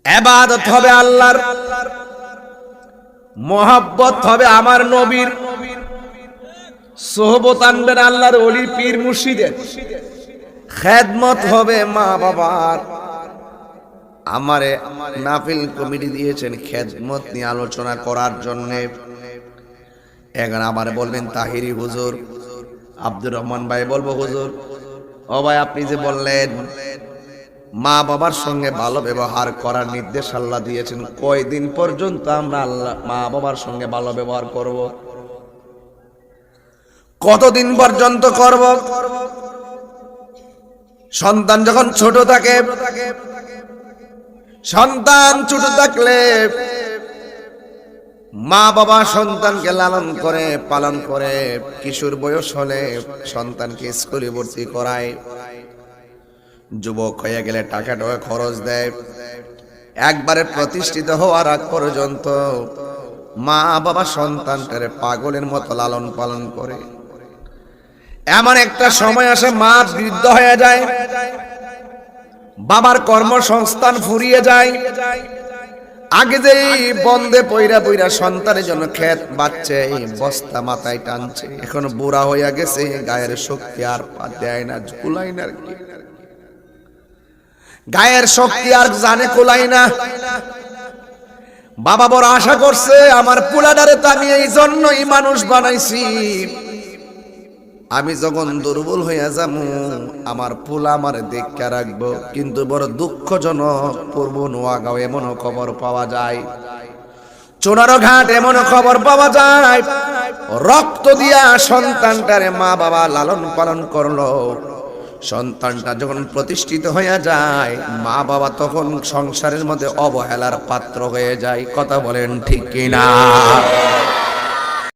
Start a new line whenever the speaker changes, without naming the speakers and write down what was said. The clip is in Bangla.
ইবাদত হবে আল্লাহর, মহব্বত হবে আমার নবীর, সোহবত আনবেন আল্লাহর ওলি পীর মুর্শিদের, খেদমত হবে মা বাবার। আমারে নাফিল কমিটি দিয়েছেন খেদমত নিয়ে আলোচনা করার জন্যে। এখন আমার বলবেন তাহিরি হুজুর, আব্দুর রহমান ভাই বলবো হুজুর ও ভাই আপনি যে বললেন মা বাবার সঙ্গে ভালো ব্যবহার করার নির্দেশ আল্লাহ দিয়েছেন, কয়দিন পর্যন্ত আমরা আল্লাহ মা বাবার সঙ্গে ভালো ব্যবহার করব? কতদিন পর্যন্ত করব? সন্তান যখন ছোট থাকে, সন্তান ছোট থাকলে মা বাবা সন্তানকে লালন করে পালন করে, কিশোর বয়স হলে সন্তানকে স্কুলে ভর্তি করায়, যুবক হয়ে গেলে টাকা খরচ দেয়, একবারে প্রতিষ্ঠিত হওয়ার আগ পর্যন্ত মা বাবা সন্তানটারে পাগলের মতো লালন পালন করে। এমন একটা সময় আসে মা বৃদ্ধ হয়ে যায়, বাবার কর্মসংস্থান ফুরিয়ে যায়, আগে যেই বন্ধে পইরা পইরা সন্তানের জন্য ক্ষেত বাচ্চে বস্তা মাথায় টানছে, এখন বুড়া হইয়া গেছে, গায়ের শক্তি আর দেয় না, কুলাই না, আর কি গায়ের শক্তি আর জানে কুলাই না। বাবা বড় আশা করছে আমার পোলাডারে তো আমি এই জন্যই মানুষ বানাইছি, আমি যখন দুর্বল হইয়া যাবো আমার পোলা আমার দেখা রাখবো। কিন্তু বড় দুঃখজনক, পূর্ব নোয়াগাঁও এমনও খবর পাওয়া যায়, চোনারো ঘাট এমনও খবর পাওয়া যায়, রক্ত দিয়া সন্তানটারে মা বাবা লালন পালন করলো, সন্তানটা যখন প্রতিষ্ঠিত হইয়া যায় মা বাবা তখন সংসারের মধ্যে অবহেলার পাত্র হয়ে যায়। কথা বলেন ঠিক কিনা?